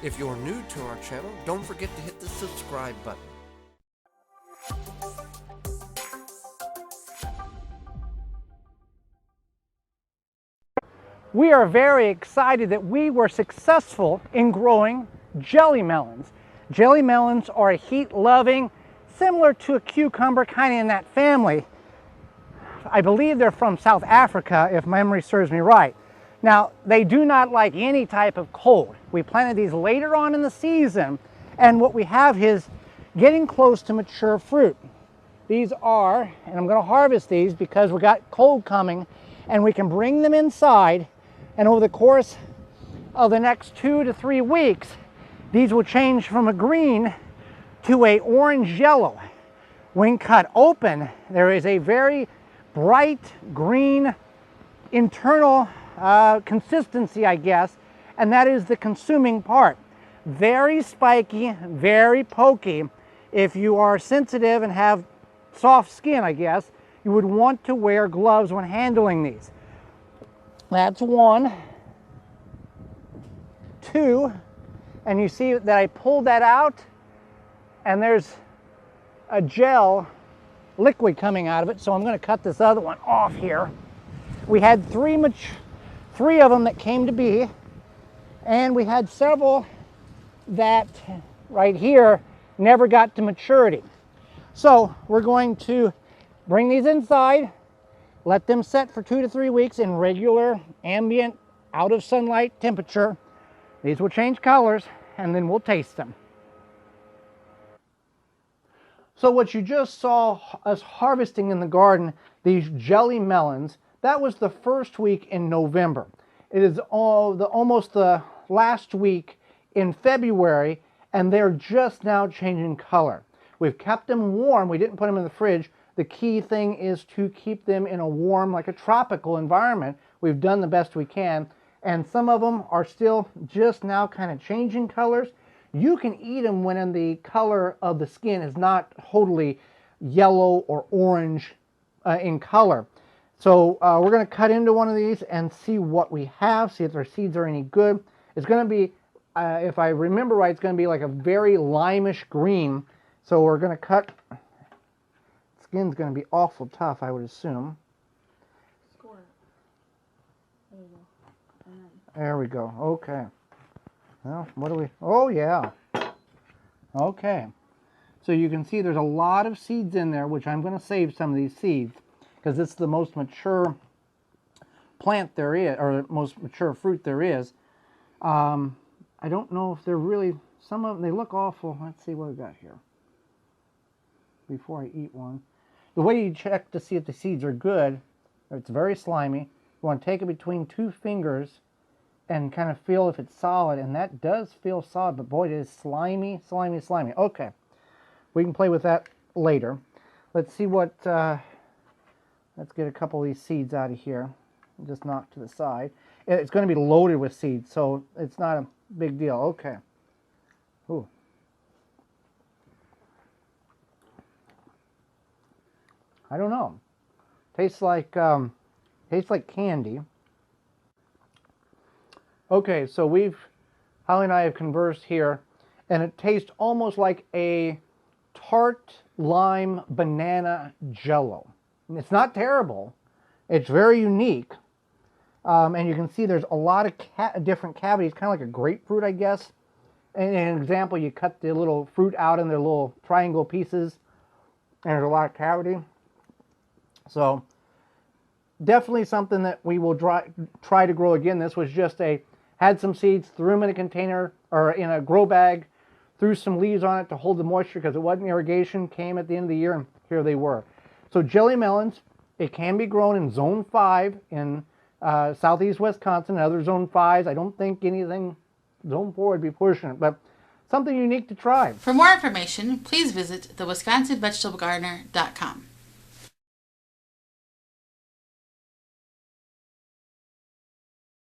If you're new to our channel, don't forget to hit the subscribe button. We are very excited that we were successful in growing jelly melons. Jelly melons are a heat-loving, similar to a cucumber, kind of in that family. I believe they're from South Africa, if memory serves me right. Now, they do not like any type of cold. We planted these later on in the season, and what we have is getting close to mature fruit. These are, and I'm going to harvest these because we got cold coming, and we can bring them inside, and over the course of the next 2 to 3 weeks, these will change from a green to a orange yellow. When cut open, there is a very bright green internal consistency, I guess, and that is the consuming part. Very spiky, very pokey. If you are sensitive and have soft skin, I guess, you would want to wear gloves when handling these. That's 1, 2, and you see that I pulled that out, and there's a gel liquid coming out of it, so I'm going to cut this other one off here. We had three of them that came to be, and we had several that right here never got to maturity. So we're going to bring these inside, let them set for 2 to 3 weeks in regular ambient out of sunlight temperature. These will change colors, and then we'll taste them. So what you just saw us harvesting in the garden, these jelly melons, that was the first week in November. It is almost the last week in February, and they're just now changing color. We've kept them warm. We didn't put them in the fridge. The key thing is to keep them in a warm, like a tropical environment. We've done the best we can, and some of them are still just now kind of changing colors. You can eat them when the color of the skin is not totally yellow or orange in color. So we're going to cut into one of these and see what we have, see if their seeds are any good. It's going to be, if I remember right, it's going to be like a very limeish green. So we're going to cut. Skin's going to be awful tough, I would assume. There we go. Okay. Well, what do we... Oh, yeah. Okay. So you can see there's a lot of seeds in there, which I'm going to save some of these seeds because it's the most mature plant there is, or the most mature fruit there is. I don't know if they're really... Some of them, they look awful. Let's see what we got here before I eat one. The way you check to see if the seeds are good, it's very slimy. You want to take it between 2 fingers and kind of feel if it's solid, and that does feel solid, but boy, it is slimy, slimy, slimy. Okay, we can play with that later. Let's see what, let's get a couple of these seeds out of here. Just knock to the side. It's going to be loaded with seeds, so it's not a big deal. Okay. Ooh. I don't know. Tastes like candy. Okay, so Holly and I have conversed here, and it tastes almost like a tart lime banana jello. It's not terrible. It's very unique, and you can see there's a lot of different cavities, kind of like a grapefruit, I guess. And in an example, you cut the little fruit out in their little triangle pieces, and there's a lot of cavity. So definitely something that we will try to grow again. This was just had some seeds, threw them in a container or in a grow bag, threw some leaves on it to hold the moisture because it wasn't irrigation, came at the end of the year, and here they were. So jelly melons, it can be grown in Zone 5 in southeast Wisconsin and other Zone 5s. I don't think anything Zone 4 would be pushing it, but something unique to try. For more information, please visit thewisconsinvegetablegardener.com.